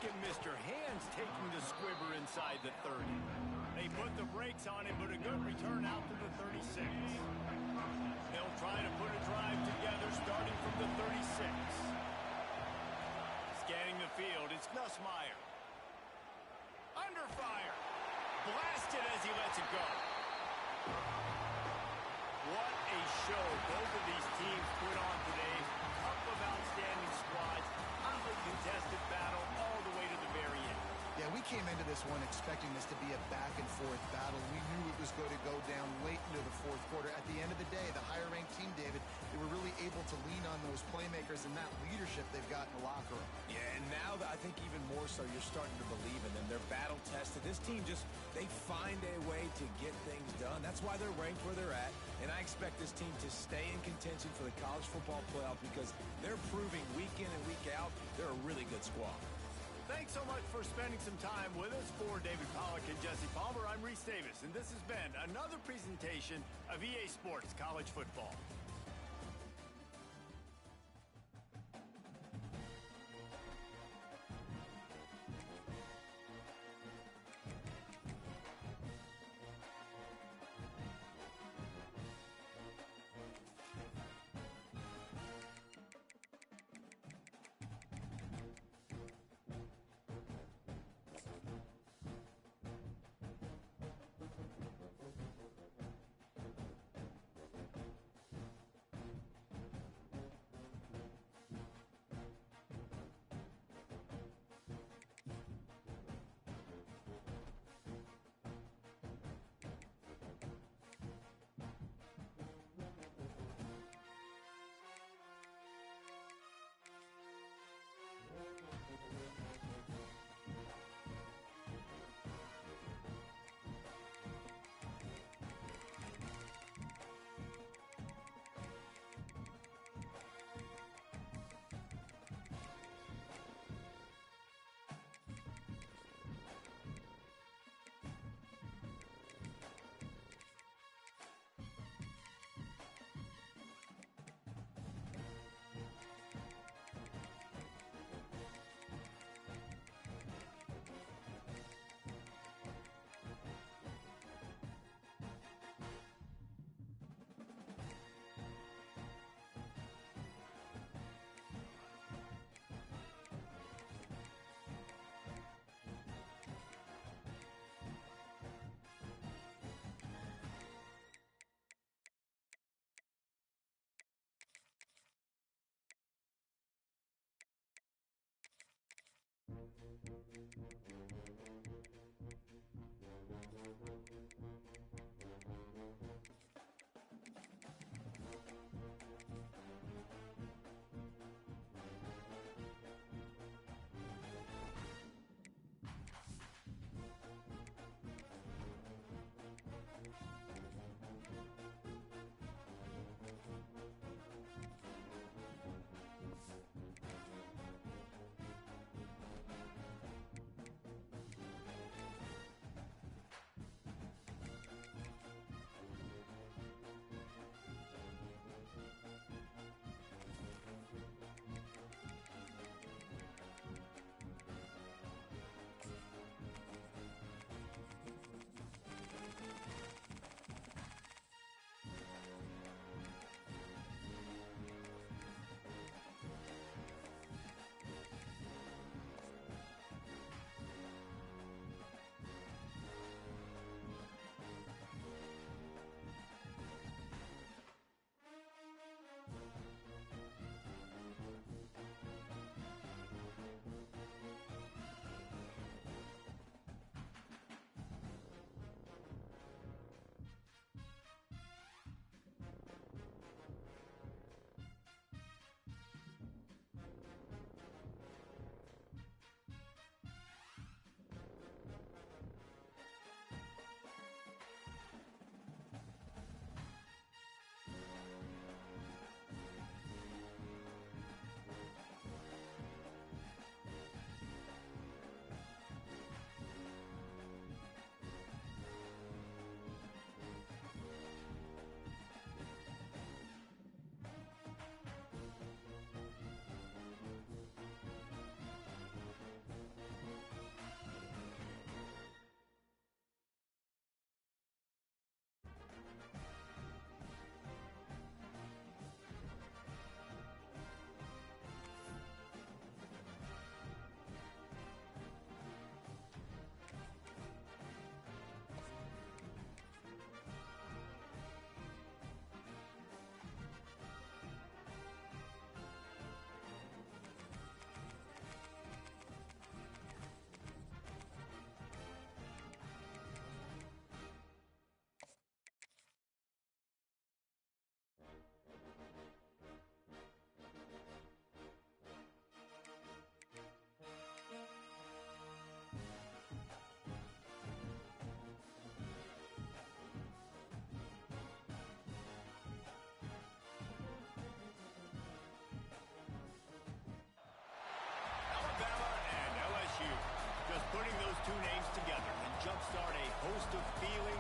at Mr. Hands taking the squibber inside the 30. They put the brakes on him, but a good return out to the 36. They'll try to put a drive together starting from the 36. Scanning the field, it's Nussmeier. Under fire. Blasted as he lets it go. What a show both of these teams put on today. Couple of outstanding squads. Hotly contested battle all the way to the very end. Yeah, we came into this one expecting this to be a back-and-forth battle. We knew it was going to go down late into the fourth quarter. At the end of the day, the higher-ranked team, David, they were really able to lean on those playmakers and that leadership they've got in the locker room. Yeah, and now I think even more so, you're starting to believe in them. They're battle-tested. This team they find a way to get things done. That's why they're ranked where they're at, and I expect this team to stay in contention for the college football playoff because they're proving week in and week out they're a really good squad. Thanks so much for spending some time with us. For David Pollack and Jesse Palmer, I'm Reese Davis, and this has been another presentation of EA Sports College Football.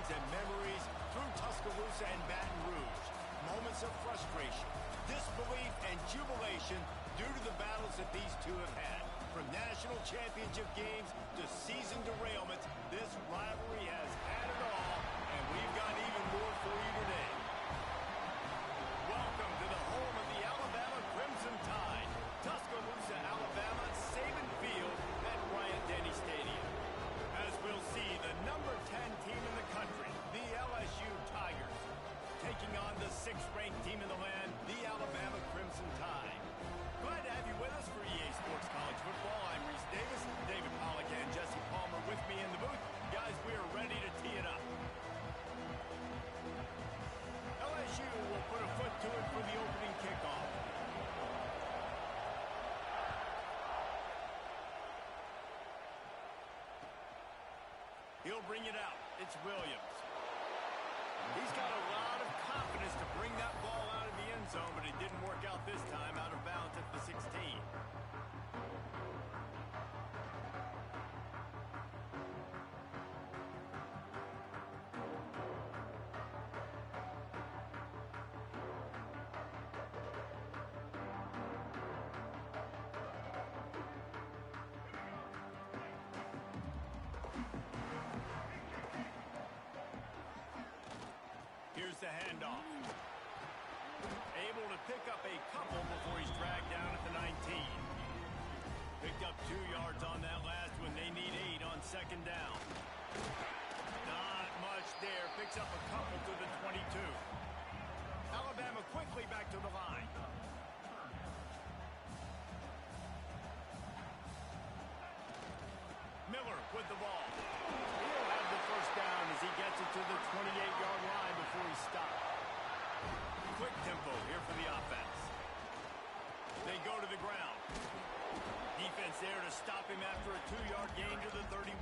emotions and memories through Tuscaloosa and Baton Rouge. Moments of frustration, disbelief, and jubilation due to the battles that these two have had. From national championship games to season derailments, this rivalry has had it all, and we've got even more for you today. Welcome to the home of the Alabama Crimson Tide, Tuscaloosa, Alabama, Saban Field at Bryant-Denny Stadium. As we'll see, the number 10 team in the country, the LSU Tigers, taking on the 6th-ranked team in the land, the Alabama Crimson Tide. Glad to have you with us for EA Sports College Football. I'm Reese Davis, David Pollack, and Jesse Palmer with me in the booth. Guys, we are ready to tee it up. LSU will put a foot to it for the opening kickoff. He'll bring it out. It's Williams. He's got a lot of confidence to bring that ball out of the end zone, but it didn't work out this time, out of bounds at the 16. Here's the handoff. Able to pick up a couple before he's dragged down at the 19. Picked up 2 yards on that last one. They need 8 on second down. Not much there. Picks up a couple to the 22. Alabama quickly back to the line. Miller with the ball. He'll have the first down as he gets it to the 28-yard line before he stopped. Quick tempo here for the offense. They go to the ground. Defense there to stop him after a 2-yard gain to the 31.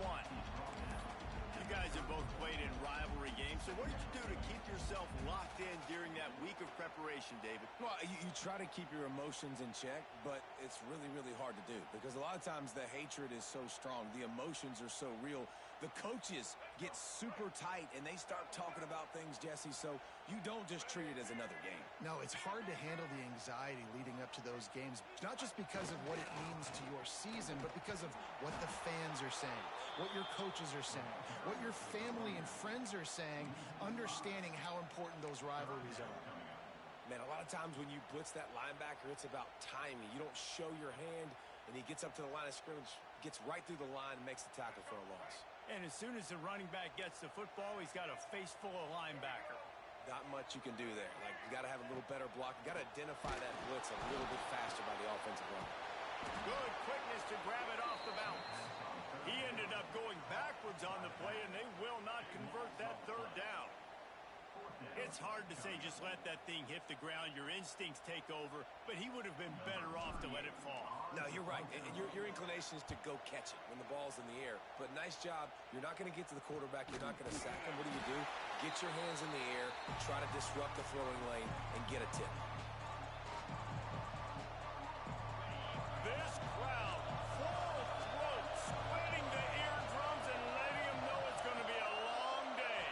You guys have both played in rivalry games, so what did you do to keep yourself locked in during that week of preparation, David? Well, you try to keep your emotions in check, but it's really, really hard to do because a lot of times the hatred is so strong. The emotions are so real. The coaches get super tight, and they start talking about things, Jesse, so you don't just treat it as another game. No, it's hard to handle the anxiety leading up to those games, not just because of what it means to your season, but because of what the fans are saying, what your coaches are saying, what your family and friends are saying, understanding how important those rivalries are. Man, a lot of times when you blitz that linebacker, it's about timing. You don't show your hand, and he gets up to the line of scrimmage, gets right through the line, and makes the tackle for a loss. And as soon as the running back gets the football, he's got a face full of linebacker. Not much you can do there. Like, you got to have a little better block. You got to identify that blitz a little bit faster by the offensive line. Good quickness to grab it off the bounce. He ended up going backwards on the play, and they will not convert that third down. It's hard to say just let that thing hit the ground. Your instincts take over, but he would have been better off to let it fall. No, you're right. And your inclination is to go catch it when the ball's in the air. But nice job. You're not going to get to the quarterback. You're not going to sack him. What do? Get your hands in the air, try to disrupt the throwing lane, and get a tip. This crowd, full throat, splitting the eardrums and letting him know it's going to be a long day.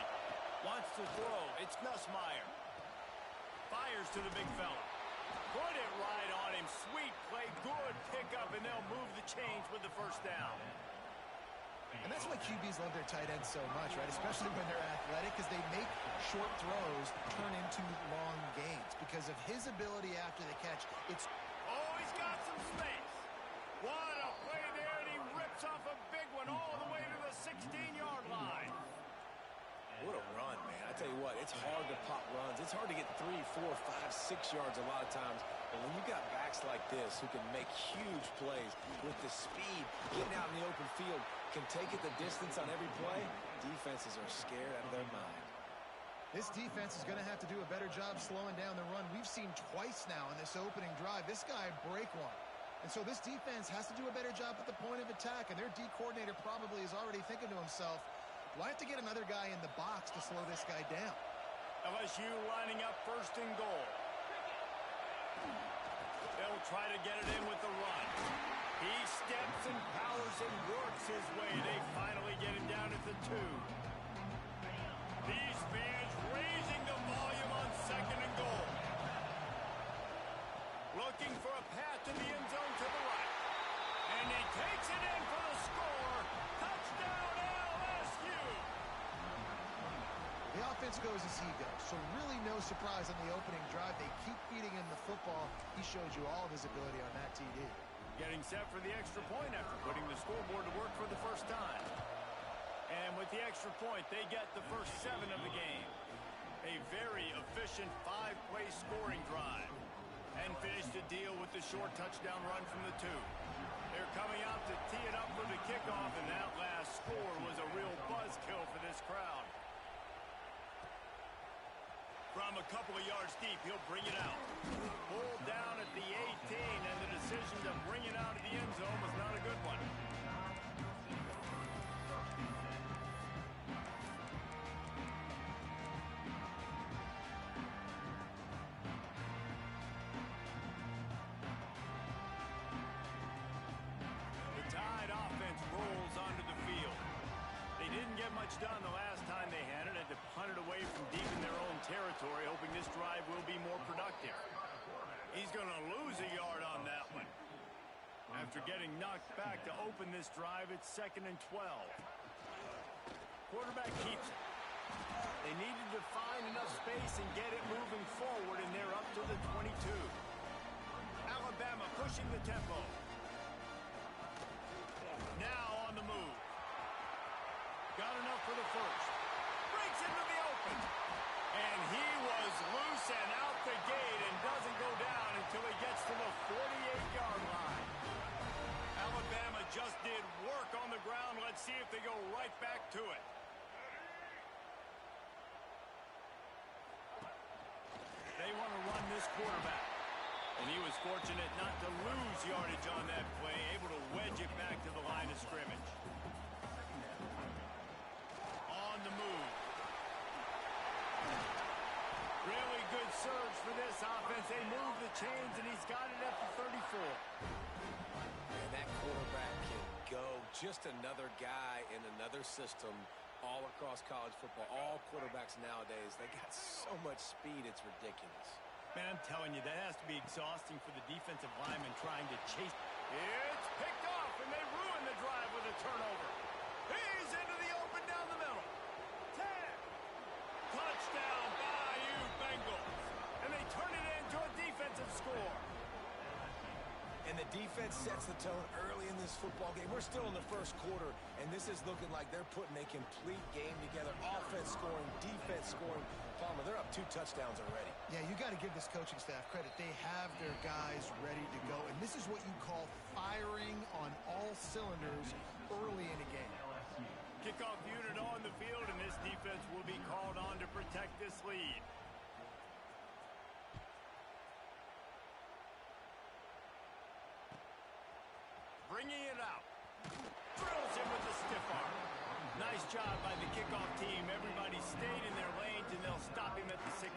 Wants to throw. It's Nussmeier. Fires to the big fella. Put it right on him. Sweet play. Good pickup, and they'll move the chains with the first down. And that's why QBs love their tight ends so much, right? Especially when they're athletic, because they make short throws turn into long gains. Because of his ability after the catch, it's... Oh, he's got some space. What a play there, and he rips off a big one all the way to the 16-yard line. What a run, man. I tell you what, it's hard to pop runs. It's hard to get 3, 4, 5, 6 yards a lot of times. But when you got backs like this who can make huge plays with the speed, getting out in the open field, can take it the distance on every play, defenses are scared out of their mind. This defense is going to have to do a better job slowing down the run. We've seen twice now in this opening drive. This guy break one. And so this defense has to do a better job at the point of attack. And their D coordinator probably is already thinking to himself, well, I have to get another guy in the box to slow this guy down. LSU lining up first and goal. They'll try to get it in with the run. He steps and powers and works his way. They finally get him down at the 2. Looking for a path to the end zone to the right. And he takes it in for the score. Touchdown, LSU! The offense goes as he goes, so really no surprise on the opening drive. They keep feeding him the football. He shows you all of his ability on that TD. Getting set for the extra point after putting the scoreboard to work for the first time. And with the extra point, they get the first 7 of the game. A very efficient 5-play scoring drive. And finish the deal with the short touchdown run from the 2. They're coming out to tee it up for the kickoff, and that last score was a real buzzkill for this crowd. From a couple of yards deep, he'll bring it out. Pulled down at the 18, and the decision to bring it out of the end zone was not a good one. The Tide offense rolls onto the field. They didn't get much done the last time they had it. Had to punt it away from deep in their own territory, hoping this drive will be more productive. He's going to lose a yard on that one. After getting knocked back to open this drive, it's 2nd and 12. Quarterback keeps it. They needed to find enough space and get it moving forward, and they're up to the 22. Alabama pushing the tempo. Now on the move. Got enough for the first. Breaks into the open. And he was loose and out the gate and doesn't go down until he gets to the 48-yard line. Alabama just did work on the ground. Let's see if they go right back to it. They want to run this quarterback. And he was fortunate not to lose yardage on that play, able to wedge it back to the line of scrimmage. On the move. Really good surge for this offense. They move the chains, and he's got it at the 34. And that quarterback can go. Just another guy in another system all across college football. All quarterbacks nowadays, they got so much speed, it's ridiculous. Man, I'm telling you, that has to be exhausting for the defensive lineman trying to chase. It's picked off, and they ruin the drive with a turnover. He's into the open down the middle. 10. Touchdown, Bayou Bengals. And they turn it into a defensive score. And the defense sets the tone early in this football game. We're still in the first quarter, and this is looking like they're putting a complete game together. Offense scoring, defense scoring. Palmer, they're up 2 touchdowns already. Yeah, you got to give this coaching staff credit. They have their guys ready to go, and this is what you call firing on all cylinders early in a game. Kickoff unit on the field, and this defense will be called on to protect this lead. Bringing it out. Drills him with the stiff arm. Nice job by the kickoff team. Everybody stayed in their lanes, and they'll stop him at the 16.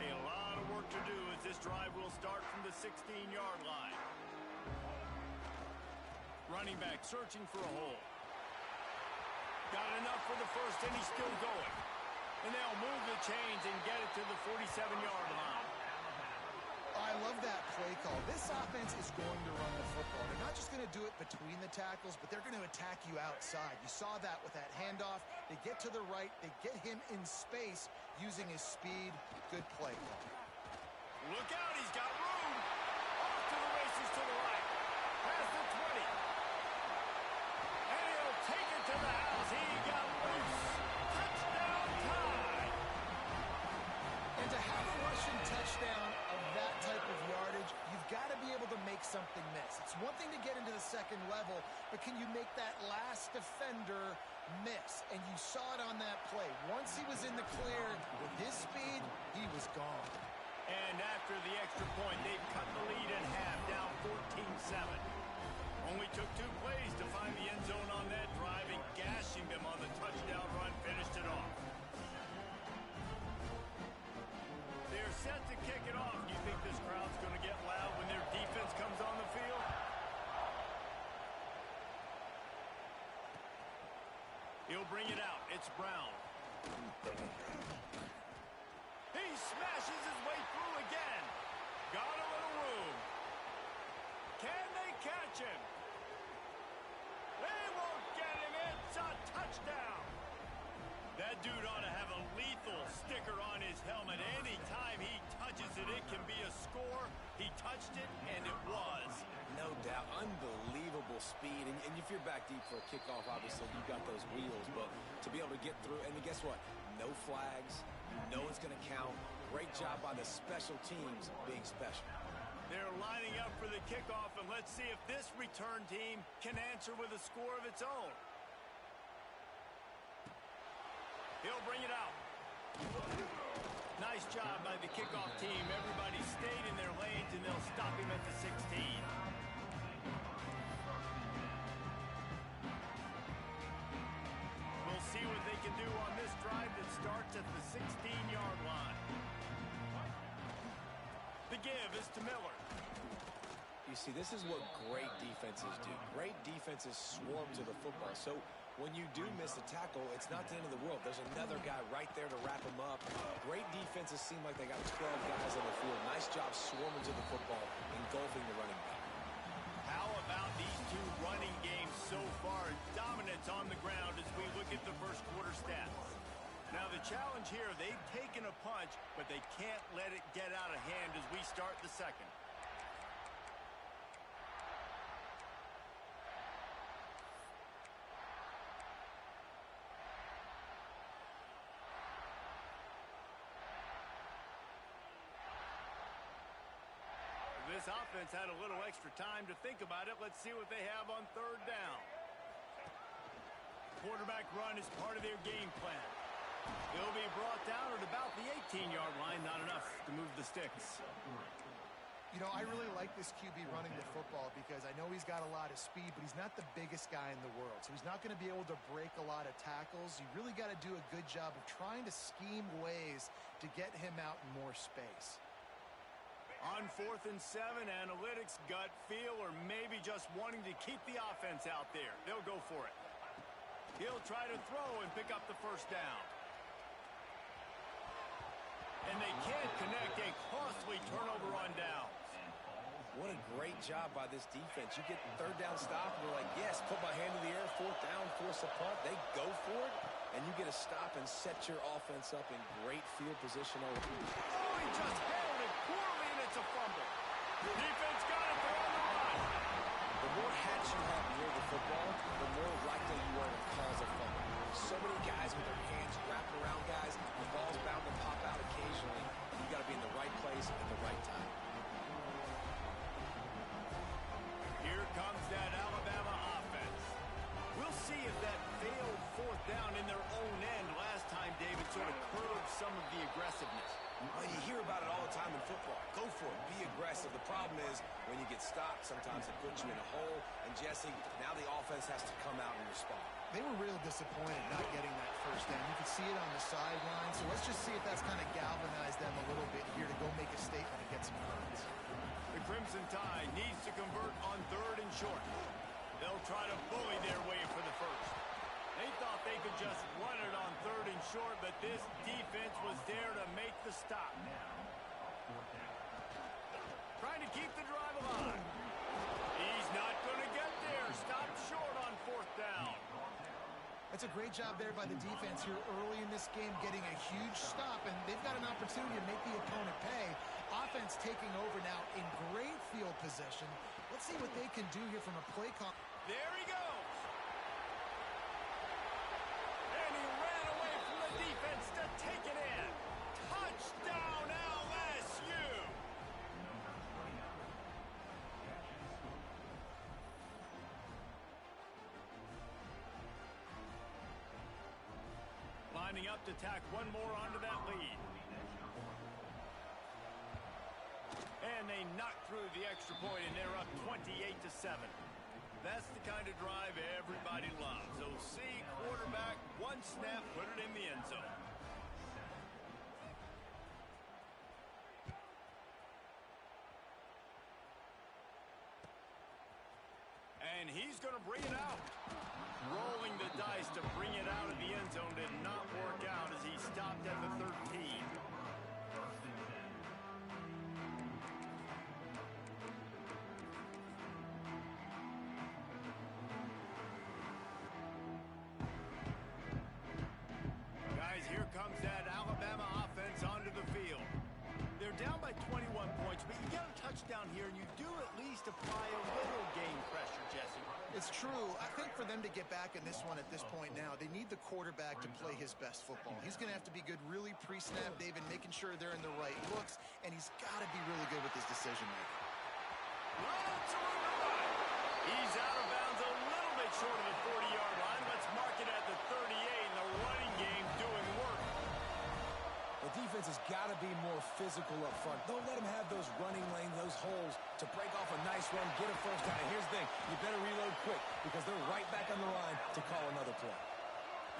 A lot of work to do as this drive will start from the 16-yard line. Running back searching for a hole. Got enough for the first, and he's still going. And they'll move the chains and get it to the 47-yard line. I love that play call. This offense is going to run the football. They're not just going to do it between the tackles, but they're going to attack you outside. You saw that with that handoff. They get to the right. They get him in space using his speed. Good play call. Look out. He's got room. Off to the races to the right. Past the 20. And he'll take it to the house. He got loose. Touchdown Tide. And to have a rushing touchdown of that type of yardage, you've got to be able to make something miss. It's one thing to get into the second level, but can you make that last defender miss? And you saw it on that play. Once he was in the clear with his speed, he was gone. And after the extra point, they've cut the lead in half, down 14-7. Only took 2 plays to find the end zone on that drive, and gashing them on the touchdown run finished it off. They're set to kick it off. Do you think this crowd's going to get loud when their defense comes on the field? He'll bring it out. It's Brown. He smashes his way through again. Got a little room. Can they catch him? They won't get him. It's a touchdown. That dude ought to have a lethal sticker on his helmet. Anytime he touches it, it can be a score. He touched it, and it was. No doubt. Unbelievable speed. And if you're back deep for a kickoff, obviously, you've got those wheels. But to be able to get through, and guess what? No flags. You know it's going to count. Great job by the special teams being special. They're lining up for the kickoff, and let's see if this return team can answer with a score of its own. He'll bring it out. Nice job by the kickoff team. Everybody stayed in their lanes, and they'll stop him at the 16. We'll see what they can do on this drive that starts at the 16-yard line. The give is to Miller. You see, this is what great defenses do. Great defenses swarm to the football. So when you do miss a tackle, it's not the end of the world. There's another guy right there to wrap him up. Great defenses seem like they got 12 guys on the field. Nice job swarming to the football, engulfing the running back. How about these two running games so far? Dominance on the ground as we look at the first quarter stats. Now the challenge here, they've taken a punch, but they can't let it get out of hand as we start the second. This offense had a little extra time to think about it. Let's see what they have on third down. Quarterback run is part of their game plan. He'll be brought down at about the 18-yard line. Not enough to move the sticks. You know, I really like this QB running the football because I know he's got a lot of speed, but he's not the biggest guy in the world. So he's not going to be able to break a lot of tackles. You really got to do a good job of trying to scheme ways to get him out in more space. On 4th and 7, analytics, gut feel, or maybe just wanting to keep the offense out there. They'll go for it. He'll try to throw and pick up the first down. And they can't connect. A costly turnover on downs. What a great job by this defense. You get third down stop, and they're like, yes, put my hand in the air, fourth down, force a punt. They go for it, and you get a stop and set your offense up in great field position. Oh, he just held it poorly, and it's a fumble. Defense got it. They're on the run. The more hats you have near the football, the more likely you are to cause a fumble. So many guys with their hands wrapped around guys. The ball's bound to pop out occasionally. You got to be in the right place at the right time. Here comes that Alabama offense. We'll see if that failed fourth down in their own end last time, David, sort of curbed some of the aggressiveness. Well, you hear about it all the time in football. Go for it. Be aggressive. The problem is when you get stopped, sometimes it puts you in a hole. And, Jesse, now the offense has to come out and respond. They were real disappointed not getting that first down. You could see it on the sideline. So let's just see if that's kind of galvanized them a little bit here to go make a statement and get some points. The Crimson Tide needs to convert on 3rd and short. They'll try to bully their way for the first. They thought they could just run it on 3rd and short, but this defense was there to make the stop. Trying to keep the drive alive. He's not going to get there. Stop short on 4th down. That's a great job there by the defense here early in this game, getting a huge stop, and they've got an opportunity to make the opponent pay. Offense taking over now in great field position. Let's see what they can do here from a play call. There he goes. And he ran away from the defense to take it in. Touchdown, LSU. Lining up to tack one more onto that lead. And they knock through the extra point, and they're up 28-7. That's the kind of drive everybody loves. OC, quarterback, one snap, put it in the end zone. And he's going to bring it out. Rolling the dice to bring it out marked at the 13. Guys, here comes that Alabama offense onto the field. They're down by 21 points, but you get a touchdown here, and you do at least apply a little game pressure, Jesse. It's true. I think for them to get back in this one at this point now, they need the quarterback to play his best football. He's going to have to be good really pre-snap, David, making sure they're in the right looks, and he's got to be really good with his decision-making. He's out of bounds a little bit short of the 40-yard line. Let's mark it at the 38, and the running game doing work. The defense has got to be more physical up front. Don't let them have those running lanes, those holes to break off a nice run, get a first down. Here's the thing, you better reload quick because they're right back on the line to call another play.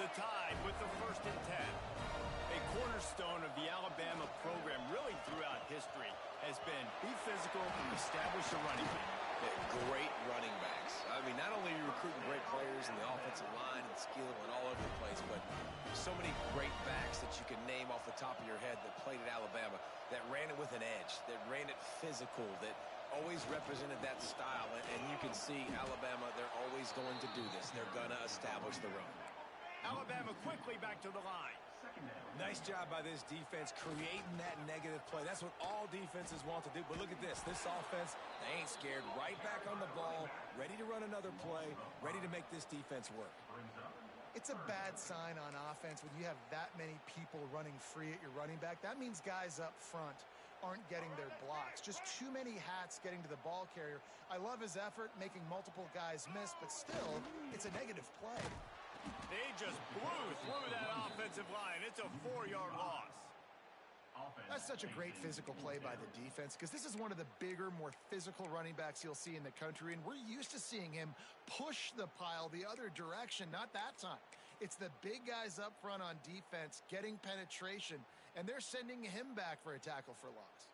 The Tide with the 1st and 10. A cornerstone of the Alabama program really throughout history has been be physical and establish a running game. Great running backs. I mean, not only are you recruiting great players in the offensive line and skill and all over the place, but so many great backs that you can name off the top of your head that played at Alabama, that ran it with an edge, that ran it physical, that always represented that style. And you can see Alabama, they're always going to do this. They're going to establish the run. Alabama quickly back to the line. Nice job by this defense creating that negative play. That's what all defenses want to do. But look at this. This offense, they ain't scared. Right back on the ball, ready to run another play, ready to make this defense work. It's a bad sign on offense when you have that many people running free at your running back. That means guys up front aren't getting their blocks. Just too many hats getting to the ball carrier. I love his effort, making multiple guys miss, but still, it's a negative play. They just blew through that offensive line. It's a 4-yard loss. That's such a great physical play by the defense because this is one of the bigger, more physical running backs you'll see in the country, and we're used to seeing him push the pile the other direction, not that time. It's the big guys up front on defense getting penetration, and they're sending him back for a tackle for loss.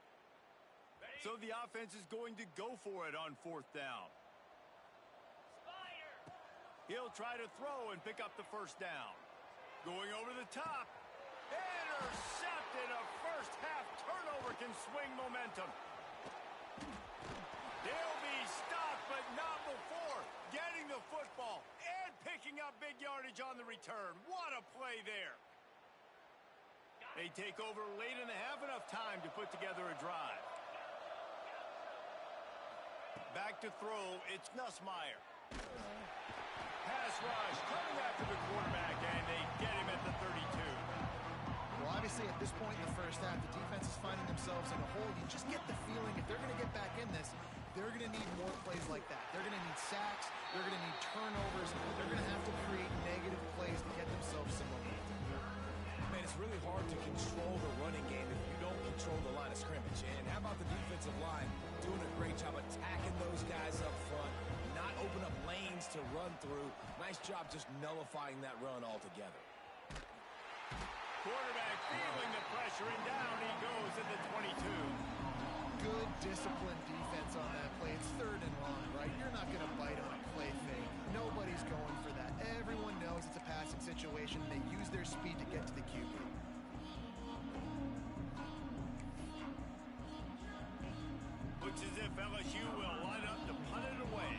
So the offense is going to go for it on 4th down. He'll try to throw and pick up the first down. Going over the top. Intercepted. A first-half turnover can swing momentum. They'll be stopped, but not before getting the football and picking up big yardage on the return. What a play there. They take over late in the half, enough time to put together a drive. Back to throw, it's Nussmeier. Pass rush coming after the quarterback, and they get him at the 32. Well, obviously, at this point in the first half, the defense is finding themselves in a hole. You just get the feeling if they're going to get back in this, they're going to need more plays like that. They're going to need sacks. They're going to need turnovers. They're going to have to create negative plays to get themselves some momentum. Man, it's really hard to control the running game if you don't control the line of scrimmage. And how about the defensive line doing a great job attacking those guys up front, not open up lanes to run through. Nice job just nullifying that run altogether. Quarterback feeling the pressure, and down he goes at the 22. Good disciplined defense on that play. It's 3rd and long, right? You're not going to bite on a play fake. Nobody's going for that. Everyone knows it's a passing situation. They use their speed to get to the QB. Looks as if LSU will line up to punt it away.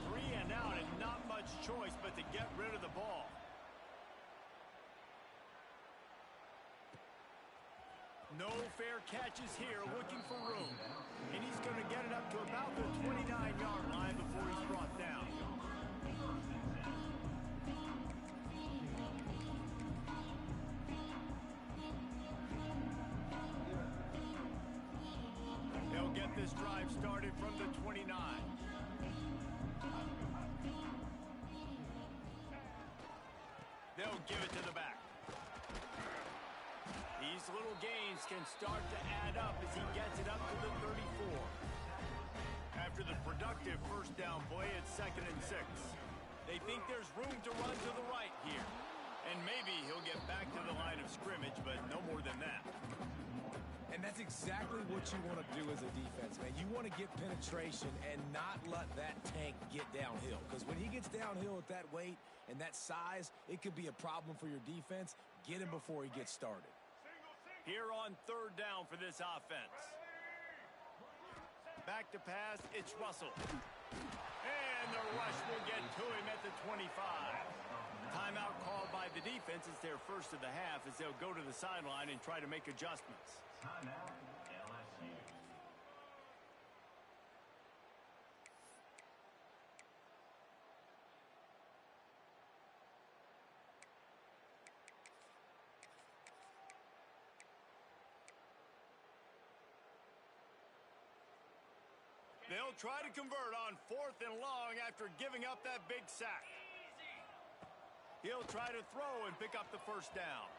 3 and out, and not much choice but to get rid of the ball. No fair catches here, looking for room. And he's going to get it up to about the 29-yard line before he's brought down. They'll get this drive started from the 29. They'll give it to the back. These little gains can start to add up as he gets it up to the 34. After the productive first down play, it's 2nd and 6. They think there's room to run to the right here. And maybe he'll get back to the line of scrimmage, but no more than that. And that's exactly what you want to do as a defense, man. You want to get penetration and not let that tank get downhill. Because when he gets downhill at that weight, And that size, it could be a problem for your defense. Get him before he gets started. Here on third down for this offense. Back to pass, it's Russell. And the rush will get to him at the 25. Timeout called by the defense. It's their first of the half as they'll go to the sideline and try to make adjustments. Timeout, LSU. They'll try to convert on 4th and long after giving up that big sack. He'll try to throw and pick up the first down.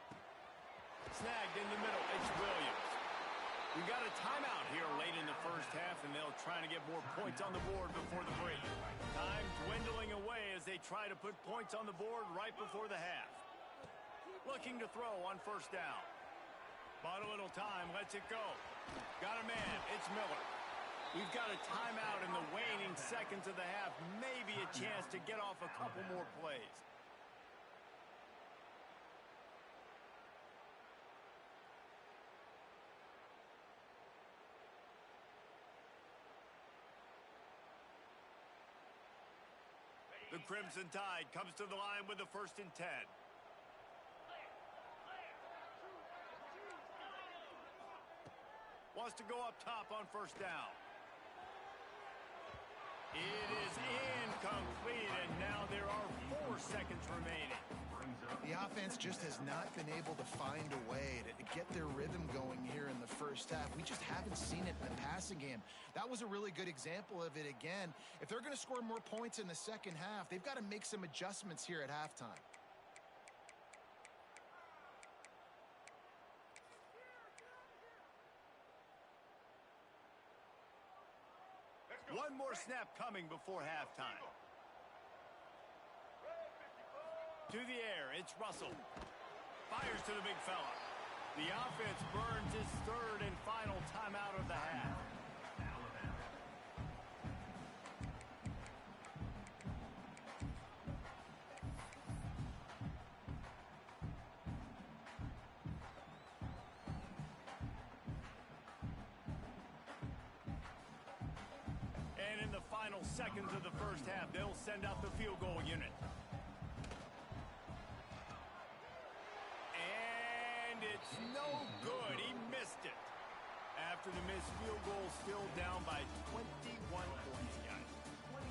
Snagged in the middle, it's Williams. We've got a timeout here late in the first half, and they'll try to get more points on the board before the break. Time dwindling away as they try to put points on the board right before the half. Looking to throw on first down. Bought a little time, lets it go. Got a man, it's Miller. We've got a timeout in the waning seconds of the half. Maybe a chance to get off a couple more plays. The Crimson Tide comes to the line with the 1st and 10. Wants to go up top on first down. It is incomplete, and now there are 4 seconds remaining. The offense just has not been able to find a way to get their rhythm going here in the first half. We just haven't seen it in the passing game. That was a really good example of it again. If they're going to score more points in the second half, they've got to make some adjustments here at halftime. One more snap coming before halftime. To the air, it's Russell. Fires to the big fella. The offense burns its 3rd and final timeout of the half. And in the final seconds of the first half, they'll send out the field goal unit. And it's no good. He missed it. After the missed field goal, still down by 21 points, guys.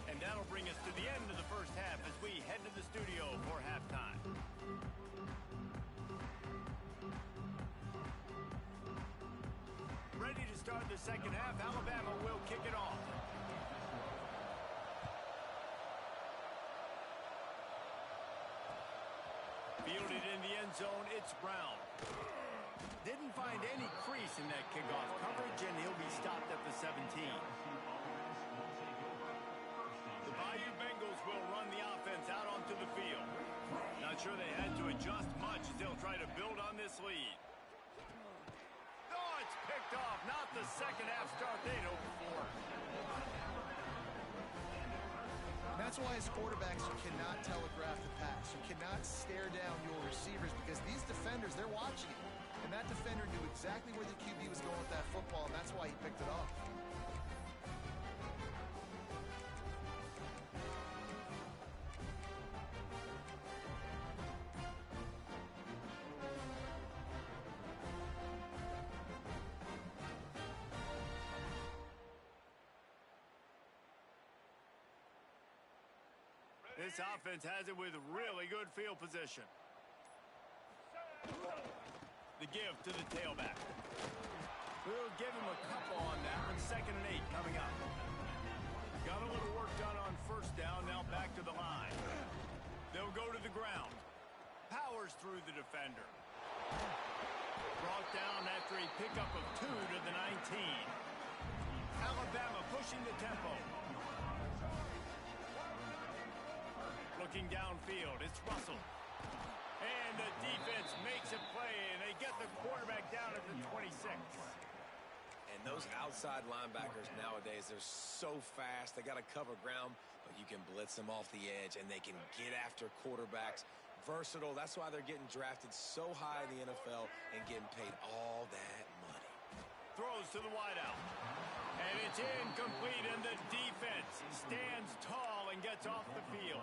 And that'll bring us to the end of the first half as we head to the studio for halftime. Ready to start the second half. Alabama will kick it off. Fielded in the end zone, it's Brown. Didn't find any crease in that kickoff coverage, and he'll be stopped at the 17. The Bayou Bengals will run the offense out onto the field. Not sure they had to adjust much as they'll try to build on this lead. Oh, it's picked off. Not the second half start they'd hoped for. That's why as quarterbacks, you cannot telegraph the pass. You cannot stare down your receivers because these defenders, they're watching it. And that defender knew exactly where the QB was going with that football, and that's why he picked it off. This offense has it with really good field position. The give to the tailback. We'll give him a couple on that one. 2nd and 8 coming up. Got a little work done on first down. Now back to the line. They'll go to the ground. Powers through the defender. Brought down after a pickup of 2 to the 19. Alabama pushing the tempo. Looking downfield, it's Russell. And the defense makes a play, and they get the quarterback down at the 26. And those outside linebackers nowadays, they're so fast. They got to cover ground, but you can blitz them off the edge, and they can get after quarterbacks. Versatile. That's why they're getting drafted so high in the NFL and getting paid all that money. Throws to the wideout. And it's incomplete, and the defense stands tall and gets off the field.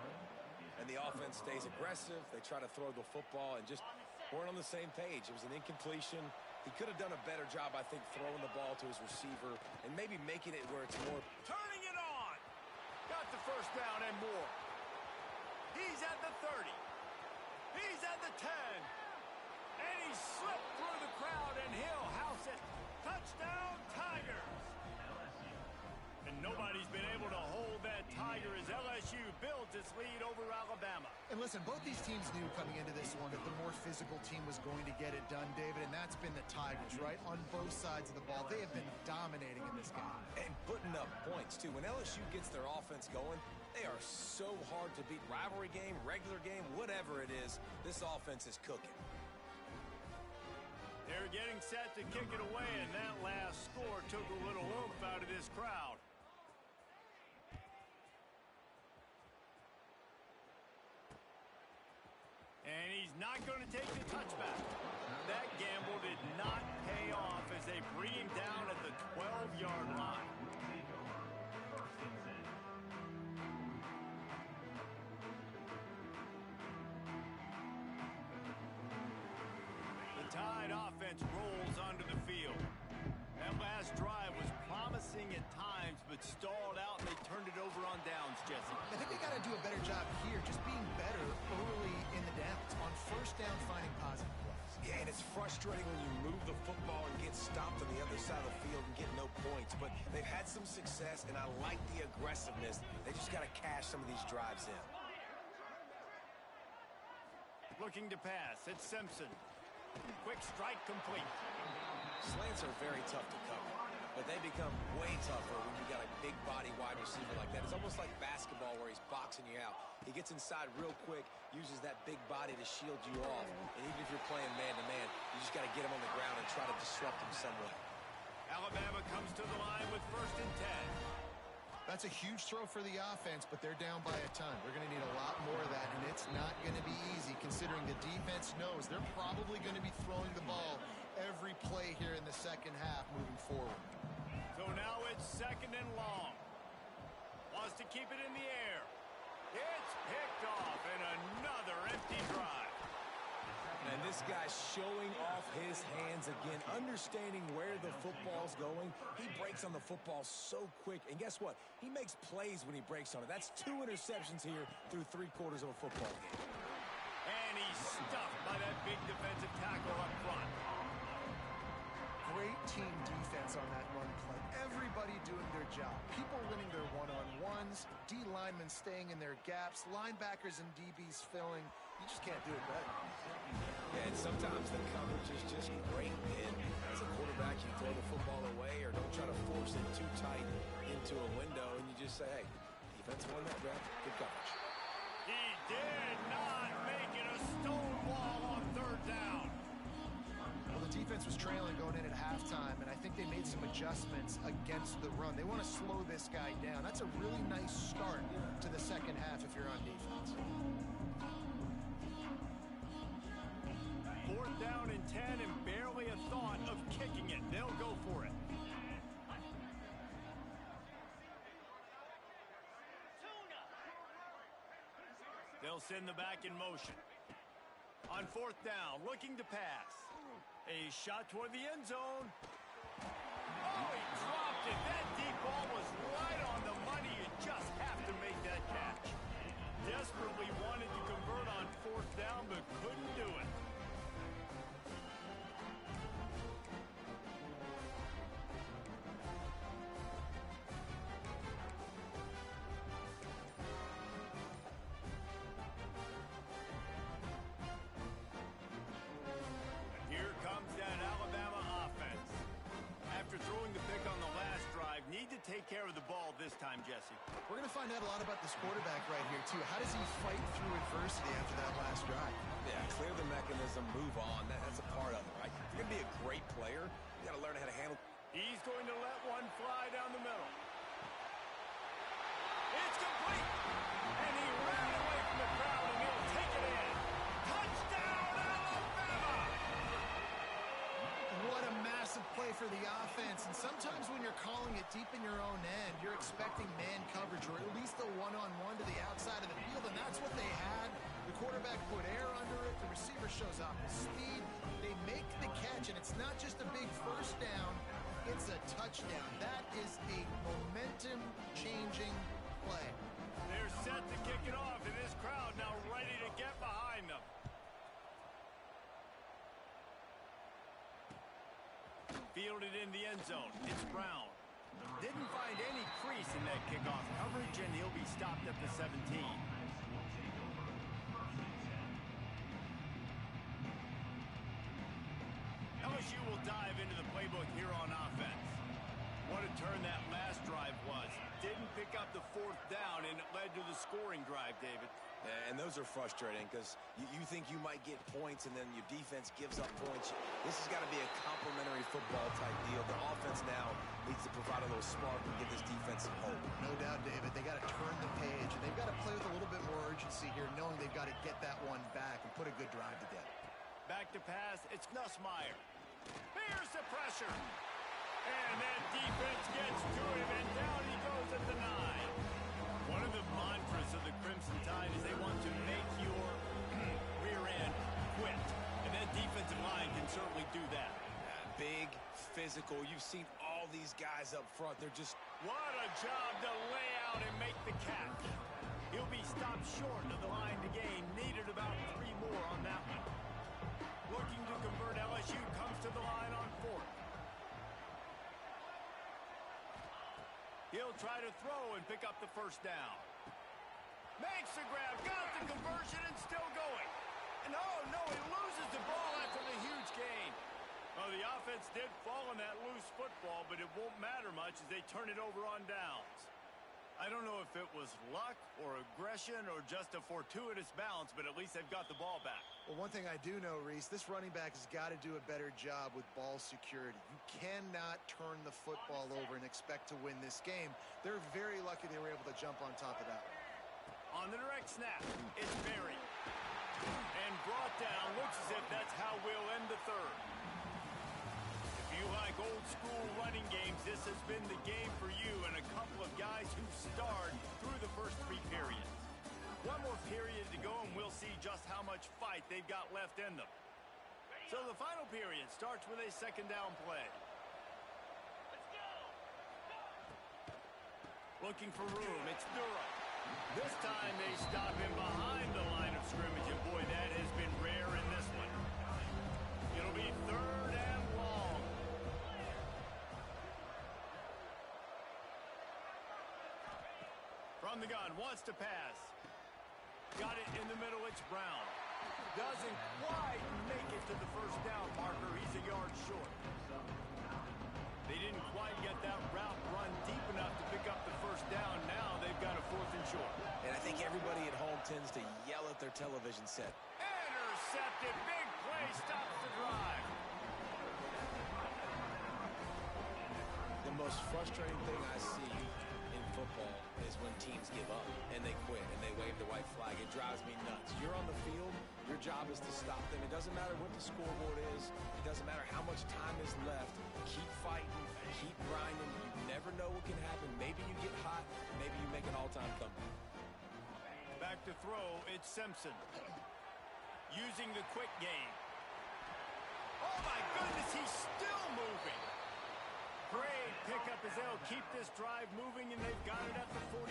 And the offense stays aggressive. They try to throw the football and just weren't on the same page. It was an incompletion. He could have done a better job, I think, throwing the ball to his receiver and maybe making it where it's more. Turning it on. Got the first down and more. He's at the 30. He's at the 10. And he slipped through the crowd, and he'll house it. Touchdown, Tigers. And nobody's been able to hold that Tiger as LSU builds its lead over Alabama. And listen, both these teams knew coming into this one that the more physical team was going to get it done, David, and that's been the Tigers, right? On both sides of the ball. They have been dominating in this game. And putting up points, too. When LSU gets their offense going, they are so hard to beat. Rivalry game, regular game, whatever it is, this offense is cooking. They're getting set to kick it away, and that last score took a little oomph out of this crowd. And he's not going to take the touchback. That gamble did not pay off as they bring him down at the 12-yard line. The Tide offense rolls onto the field. That last drive was promising at times, but stalled out, and they turned it over on downs, Jesse. I think they got to do a better job here, just being better early in the downs. On first down, finding positive plays. Yeah, and it's frustrating when you move the football and get stopped on the other side of the field and get no points. But they've had some success, and I like the aggressiveness. They just got to cash some of these drives in. Looking to pass. It's Simpson. Quick strike complete. Slants are very tough to cover, but they become way tougher when you got a big body wide receiver like that. It's almost like basketball where he's boxing you out. He gets inside real quick, uses that big body to shield you off. And even if you're playing man-to-man, you just got to get him on the ground and try to disrupt him some way. Alabama comes to the line with 1st and 10. That's a huge throw for the offense, but they're down by a ton. They're going to need a lot more of that, and it's not going to be easy considering the defense knows they're probably going to be throwing the ball every play here in the second half moving forward. So now it's 2nd and long. Wants to keep it in the air. It's picked off, and another empty drive. And this guy's showing off his hands again, understanding where the football's going. He breaks on the football so quick. And guess what? He makes plays when he breaks on it. That's 2 interceptions here through 3/4 of a football game. And he's stuffed by that big defensive tackle up front. Great team defense on that run play. Everybody doing their job. People winning their one-on-ones, D linemen staying in their gaps, linebackers and DBs filling. You just can't do it better. Yeah, and sometimes the coverage is just great. And as a quarterback, you throw the football away or don't try to force it too tight into a window, and you just say, hey, defense won that grab. Good coverage. He did not make it a stone wall on 3rd down. Well, the defense was trailing going in at halftime, and I think they made some adjustments against the run. They want to slow this guy down. That's a really nice start to the second half if you're on defense. 4th down and 10, and barely a thought of kicking it. They'll go for it. They'll send the back in motion. On 4th down, looking to pass. A shot toward the end zone. Oh, he dropped it. That deep ball was right on the money. You just have to make that catch. Desperately wanted to convert on 4th down, but couldn't do it. Here comes that Alabama offense. After throwing the pick on the last drive, need to take care of the ball this time, Jesse. We're going to find out a lot about this quarterback right here, too. How does he fight through adversity after that last drive? Yeah, clear the mechanism, move on. That's a part of it, right? If you're going to be a great player, you got to learn how to handle. He's going to let one fly down the middle. It's complete. And he ran away from the crowd, and he'll take it in. Touchdown, Alabama! What a massive play for the offense. And sometimes when you're calling it deep in your own end, you're expecting man coverage or at least a one-on-one to the outside of the field, and that's what they had. The quarterback put air under it. The receiver shows off his speed. They make the catch, and it's not just a big first down. It's a touchdown. That is a momentum-changing play. They're set to kick it off, and this crowd now ready to get behind them. Fielded in the end zone. It's Brown. Didn't find any crease in that kickoff coverage, and he'll be stopped at the 17. LSU will dive into the playbook here on offense. What a turn that last drive was. Didn't pick up the fourth down, and it led to the scoring drive, David. Yeah, and those are frustrating because you think you might get points and then your defense gives up points. This has got to be a complementary football type deal. The offense now needs to provide a little spark and give this defense some hope. No doubt, David. They got to turn the page, and they've got to play with a little bit more urgency here, knowing they've got to get that one back and put a good drive together. Back to pass. It's Nussmeier. Here's the pressure. And that defense gets to him, and down he goes at the 9. One of the mantras of the Crimson Tide is they want to make your rear end quit. And that defensive line can certainly do that. Big, physical. You've seen all these guys up front. They're just... What a job to lay out and make the catch. He'll be stopped short of the line to gain. Needed about 3 more on that one. Looking to convert, LSU comes to the line on 4th. He'll try to throw and pick up the first down. Makes the grab, got the conversion, and still going. And oh no, he loses the ball after the huge gain. Well, the offense did fall on that loose football, but it won't matter much as they turn it over on downs. I don't know if it was luck or aggression or just a fortuitous bounce, but at least they've got the ball back. Well, one thing I do know, Reese, this running back has got to do a better job with ball security. You cannot turn the football over and expect to win this game. They're very lucky they were able to jump on top of that. On the direct snap, it's Berry. And brought down, looks as if that's how we'll end the third. If you like old school running games, this has been the game for you and a couple of guys who starred through the first 3 periods. One more period to go, and we'll see just how much fight they've got left in them. So the final period starts with a second down play. Looking for room, it's Durham. This time they stop him behind the line of scrimmage, and boy, that has been rare in this one. It'll be 3rd and long. From the gun, wants to pass. Got it in the middle, it's Brown. Doesn't quite make it to the first down marker. He's a yard short. They didn't quite get that route run deep enough to pick up the first down. Now they've got a 4th and short. And I think everybody at home tends to yell at their television set. Intercepted. Big play stops the drive. The most frustrating thing I see in football is when teams give up and they quit and they wave the white flag. It drives me nuts. You're on the field. Your job is to stop them. It doesn't matter what the scoreboard is. It doesn't matter how much time is left. Keep fighting. Keep grinding. You never know what can happen. Maybe you get hot. Maybe you make an all-time comeback. Back to throw. It's Simpson. Using the quick game. Oh, my goodness. He's still moving. Great pickup as they'll keep this drive moving, and they've got it at the 45.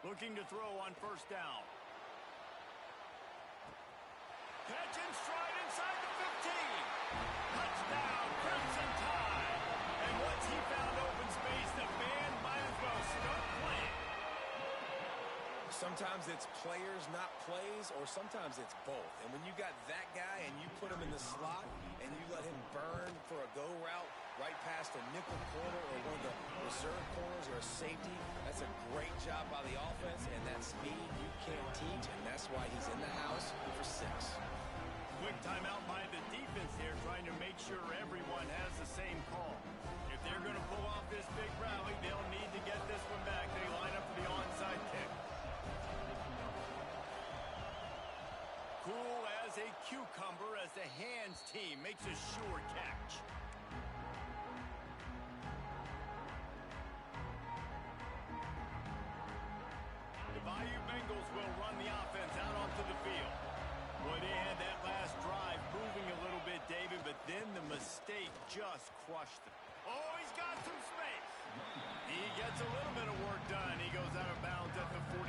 Looking to throw on first down. Catch and stride inside the 15. Touchdown, Crimson Tide. And once he found open space, the band might as well start playing. Sometimes it's players, not plays, or sometimes it's both. And when you got that guy and you put him in the slot and you let him burn for a go route right past a nickel corner or one of the reserve corners or a safety, that's a great job by the offense, and that speed you can't teach, and that's why he's in the house for 6. Quick timeout by the defense here, trying to make sure everyone has the same call. If they're going to pull off this big rally, they'll need to get this one back. They line up for the onside kick. Cool as a cucumber as the hands team makes a sure catch. The Bayou Bengals will run the offense out onto the field. Boy, they had that last drive moving a little bit, David, but then the mistake just crushed them. Oh, he's got some space. He gets a little bit of work done. He goes out of bounds at the 42.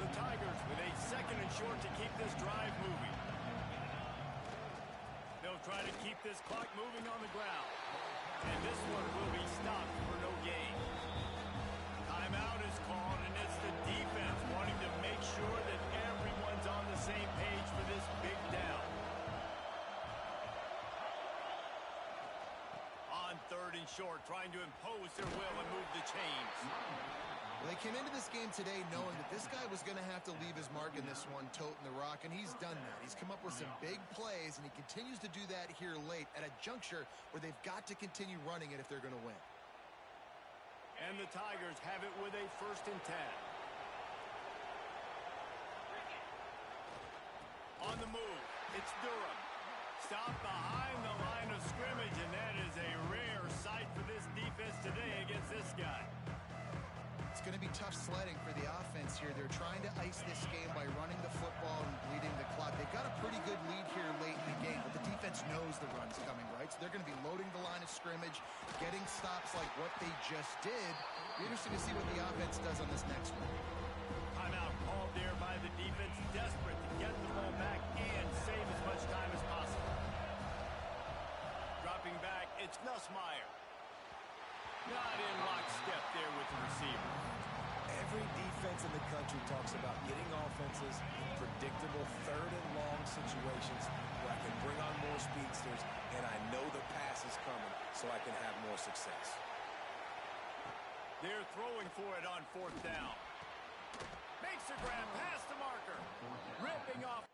The Tigers with a second and short to keep this drive moving. They'll try to keep this clock moving on the ground. And this one will be stopped for no gain. Timeout is called, and it's the defense wanting to make sure that everyone's on the same page for this big down. On third and short, trying to impose their will and move the chains. Well, they came into this game today knowing that this guy was going to have to leave his mark in this one, toting the rock, and he's done that. He's come up with some big plays, and he continues to do that here late at a juncture where they've got to continue running it if they're going to win. And the Tigers have it with a 1st and 10. On the move, it's Durham. Stopped behind the line of scrimmage, and that is a rare sight for this defense today against this guy. It's going to be tough sledding for the offense here. They're trying to ice this game by running the football and bleeding the clock. They've got a pretty good lead here late in the game, but the defense knows the run's coming, right? So they're going to be loading the line of scrimmage, getting stops like what they just did. Be interesting to see what the offense does on this next one. Timeout called there by the defense, desperate to get the ball back and save as much time as possible. Dropping back, it's Nussmeier. Not in lockstep there with the receiver. Every defense in the country talks about getting offenses in predictable third and long situations where I can bring on more speedsters and I know the pass is coming so I can have more success. They're throwing for it on 4th down. Makes a grab past the marker. Ripping off.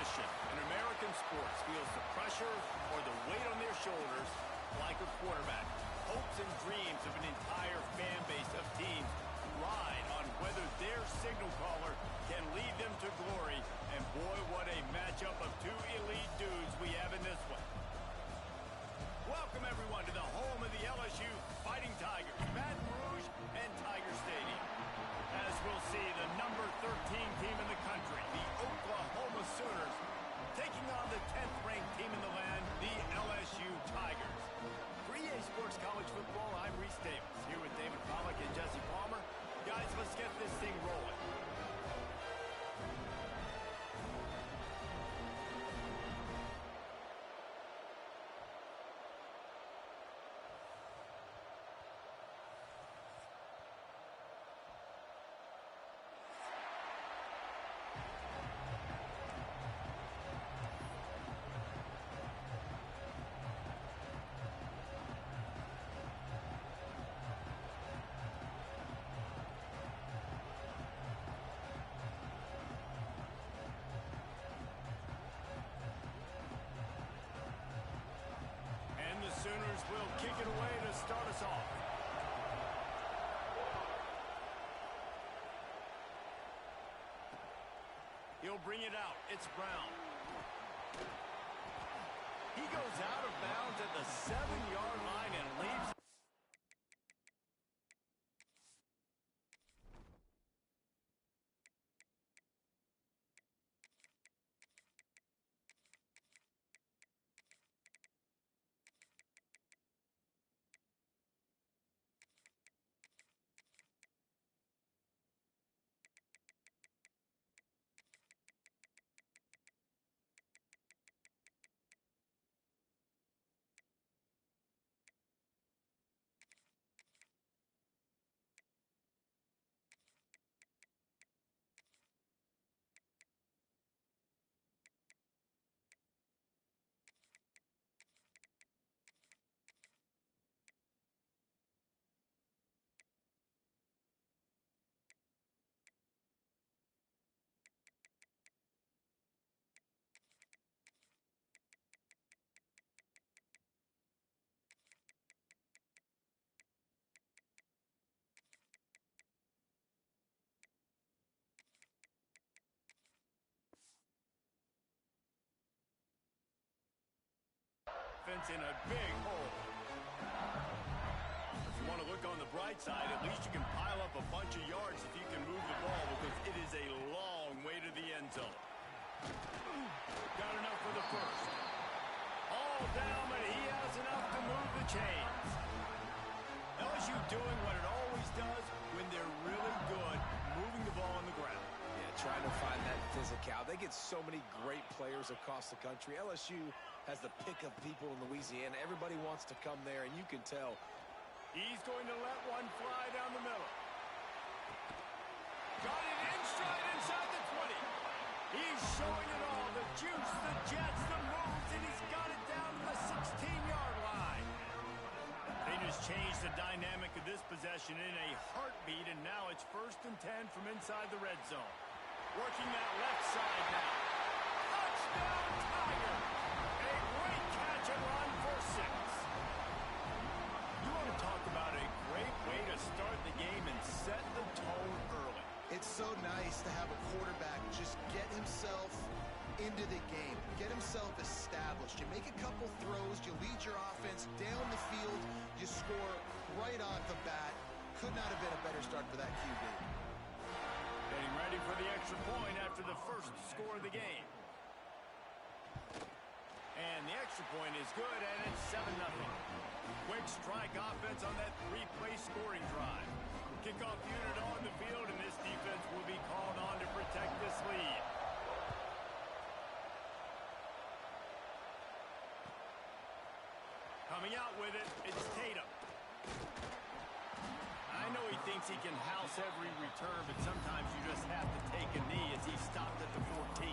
position in American sports feels the pressure or the weight on their shoulders like a quarterback. Hopes and dreams of an entire fan base of teams ride on whether their signal caller can lead them to glory. And boy, what a matchup of two elite dudes we have in this one. Welcome, everyone, to the home of the LSU Fighting Tigers, Baton Rouge and Tiger Stadium. As we'll see, the number 13 team in the country, the Oklahoma Sooners, taking on the 10th-ranked team in the land, the LSU Tigers. For EA Sports College Football, I'm Reese Davis, here with David Pollack and Jesse Palmer. Guys, let's get this thing rolling. Sooners will kick it away to start us off. He'll bring it out. It's Brown. He goes out of bounds at the 7-yard line and leaves. In a big hole. If you want to look on the bright side, at least you can pile up a bunch of yards if you can move the ball, because it is a long way to the end zone. Got enough for the first. All down, but he has enough to move the chains. LSU doing what it always does when they're really good, moving the ball on the ground. Yeah, trying to find that physical. They get so many great players across the country. LSU has the pick of people in Louisiana. Everybody wants to come there, and you can tell. He's going to let one fly down the middle. Got it in stride inside the 20. He's showing it all. The juice, the jets, the moves, and he's got it down to the 16-yard line. They just changed the dynamic of this possession in a heartbeat, and now it's 1st and 10 from inside the red zone. Working that left side now. Touchdown, Tiger! A great catch and run for 6. You want to talk about a great way to start the game and set the tone early. It's so nice to have a quarterback just get himself into the game, get himself established. You make a couple throws, you lead your offense down the field, you score right off the bat. Could not have been a better start for that QB. Getting ready for the extra point after the first score of the game. And the extra point is good, and it's 7-0. Quick strike offense on that 3-play scoring drive. Kickoff unit on the field, and this defense will be called on to protect this lead. Coming out with it, it's Tatum. I know he thinks he can house every return, but sometimes you just have to take a knee as he stopped at the 14.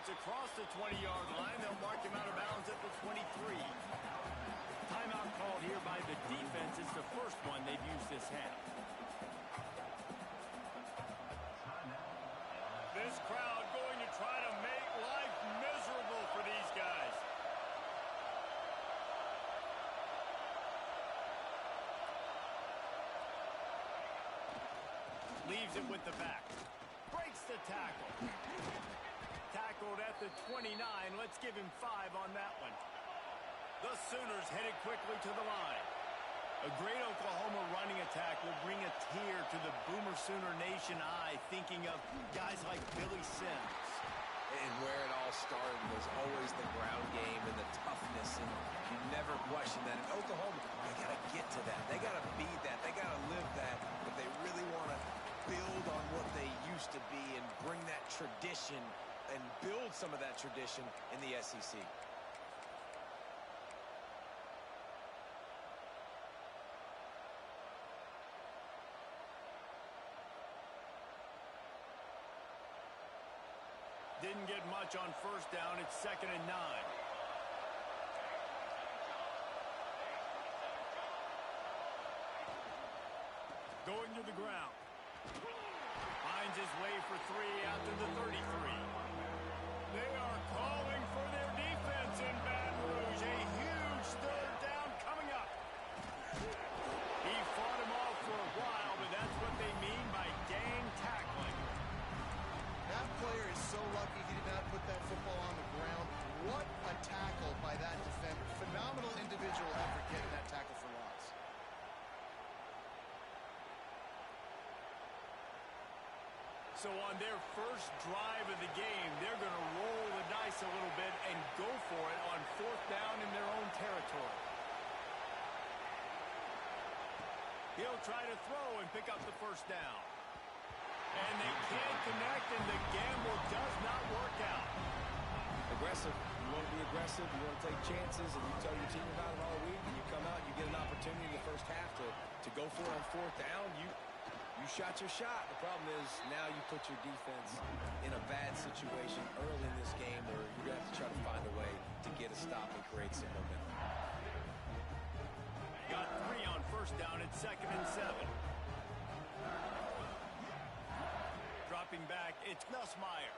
Once across the 20-yard line, they'll mark him out of bounds at the 23. Timeout called here by the defense. It's the first one they've used this half. This crowd going to try to make life miserable for these guys. Leaves it with the back. Breaks the tackle. Tackled at the 29. Let's give him 5 on that one. The Sooners headed quickly to the line. A great Oklahoma running attack will bring a tear to the Boomer Sooner Nation eye, thinking of guys like Billy Sims. And where it all started was always the ground game and the toughness, and you never question that. In Oklahoma, they got to get to that. They got to be that. They got to live that. But they really want to build on what they used to be and bring that tradition and build some of that tradition in the SEC. Didn't get much on first down. It's 2nd and 9. Going to the ground. Finds his way for 3 out to the 33. They are calling for their defense in Baton Rouge. A huge 3rd down coming up. He fought him off for a while, but that's what they mean by gang tackling. That player is so lucky he did not put that football on the ground. What a tackle by that defender. Phenomenal individual effort getting that tackle for loss. So on their first drive of the game, they're going to roll the dice a little bit and go for it on 4th down in their own territory. He'll try to throw and pick up the 1st down. And they can't connect, and the gamble does not work out. Aggressive. You want to be aggressive. You want to take chances, and you tell your team about it all week, and you come out and you get an opportunity in the first half to go for it on 4th down. You shot your shot. The problem is now you put your defense in a bad situation early in this game where you're going to have to try to find a way to get a stop and create some momentum. Got 3 on 1st down at 2nd and 7. Dropping back, it's Nussmeier.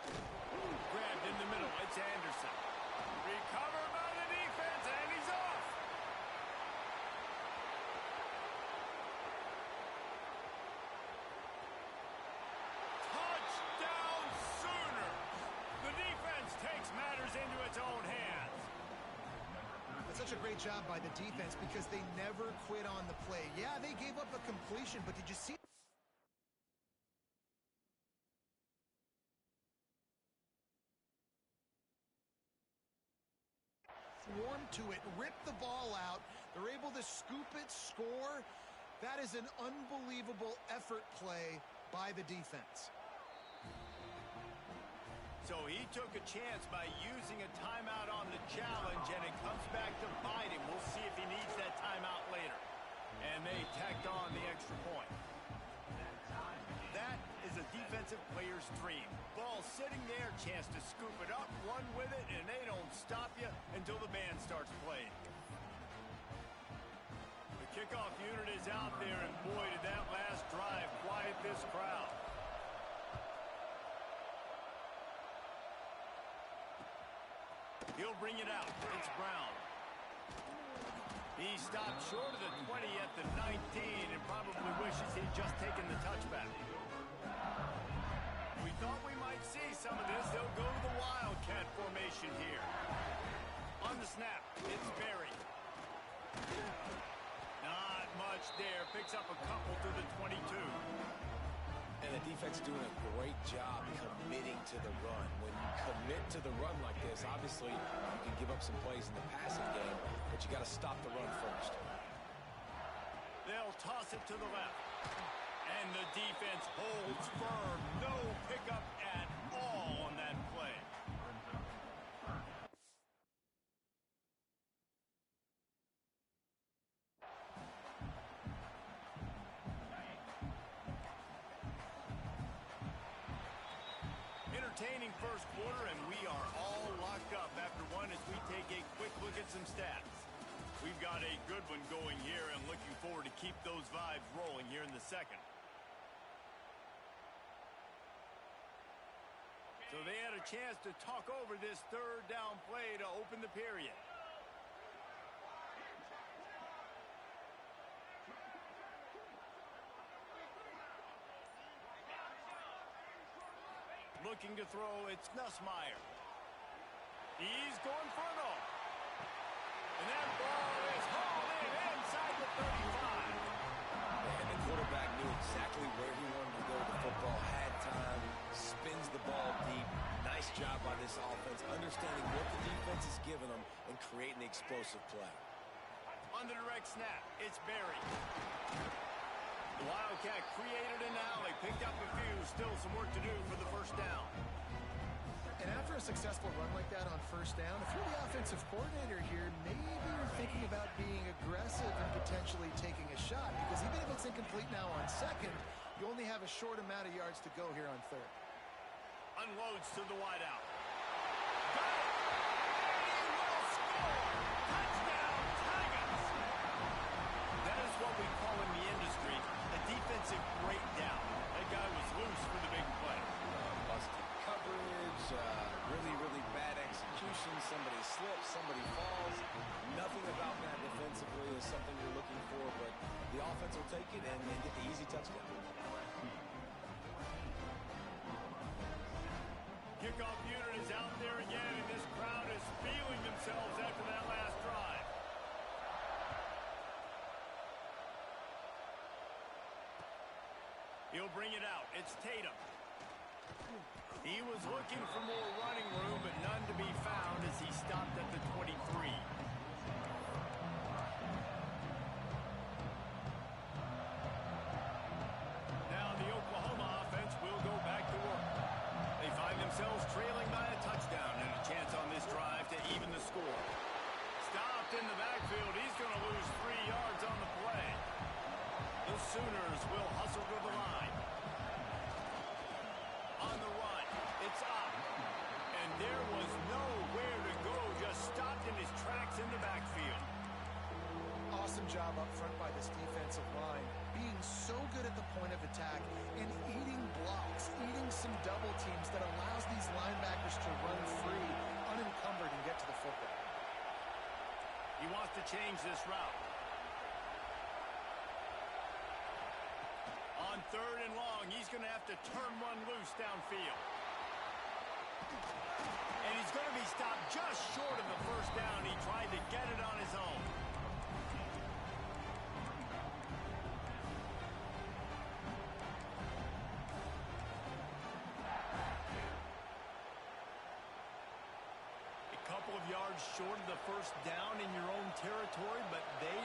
Grabbed in the middle, it's Anderson. Recovered by the defense, and he's off. Touchdown Sooners! The defense takes matters into its own hands. That's such a great job by the defense because they never quit on the play. Yeah, they gave up a completion, but did you see? Swarm to it, rip the ball out. They're able to scoop it, score. That is an unbelievable effort play by the defense. So he took a chance by using a timeout on the challenge, and it comes back to bite him. We'll see if he needs that timeout later. And they tacked on the extra point. That is a defensive player's dream. Ball sitting there, chance to scoop it up, run with it, and they don't stop you until the band starts playing. The kickoff unit is out there, and boy, did that last drive quiet this crowd. He'll bring it out. It's Brown. He stopped short of the 20 at the 19 and probably wishes he'd just taken the touchback. We thought we might see some of this. They'll go to the Wildcat formation here. On the snap, it's Berry. Not much there. Picks up a couple to the 22. And the defense doing a great job committing to the run. When you commit to the run like this, obviously you can give up some plays in the passing game, but you got to stop the run first. They'll toss it to the left. And the defense holds firm. No pickup at all on that play. entertaining first quarter, and we are all locked up after one as we take a quick look at some stats. We've got a good one going here and looking forward to keep those vibes rolling here in the second. So they had a chance to talk over this third down play to open the period. Looking to throw, it's Nussmeier. He's going for it all. And that ball is hauled in inside the 35. And the quarterback knew exactly where he wanted to go with the football, had time, spins the ball deep. Nice job by this offense, understanding what the defense is giving them and creating the explosive play. On the direct snap, it's Berry. The Wildcat created an alley, picked up a few, still some work to do for the first down. And after a successful run like that on first down, if you're the offensive coordinator here, maybe you're thinking about being aggressive and potentially taking a shot, because even if it's incomplete now on second, you only have a short amount of yards to go here on third. Unloads to the wideout. Got it! And he will score! Touchdown, Tigers! That is what we call in the industry a defensive breakdown. That guy was loose for the big play. Busted coverage, really bad execution. Somebody slips, somebody falls. Nothing about that defensively is something you're looking for, but the offense will take it and get the easy touchdown. Kickoff unit is out there again, and this crowd is feeling themselves after that last drive. He'll bring it out. It's Tatum. He was looking for more running room, but none to be found as he stopped at the 23. Now the Oklahoma offense will go back to work. They find themselves trailing by a touchdown and a chance on this drive to even the score. Stopped in the backfield. He's going to lose 3 yards on the play. The Sooners will hustle to the line. On the run, it's up. And there was nowhere to go, just stopped in his tracks in the backfield. Awesome job up front by this defensive line, being so good at the point of attack and eating blocks, eating some double teams that allows these linebackers to run free, unencumbered, and get to the football. He wants to change this route. On third and long, he's going to have to turn one loose downfield. And he's going to be stopped just short of the first down. He tried to get it on his own. A couple of yards short of the first down in your own territory, but they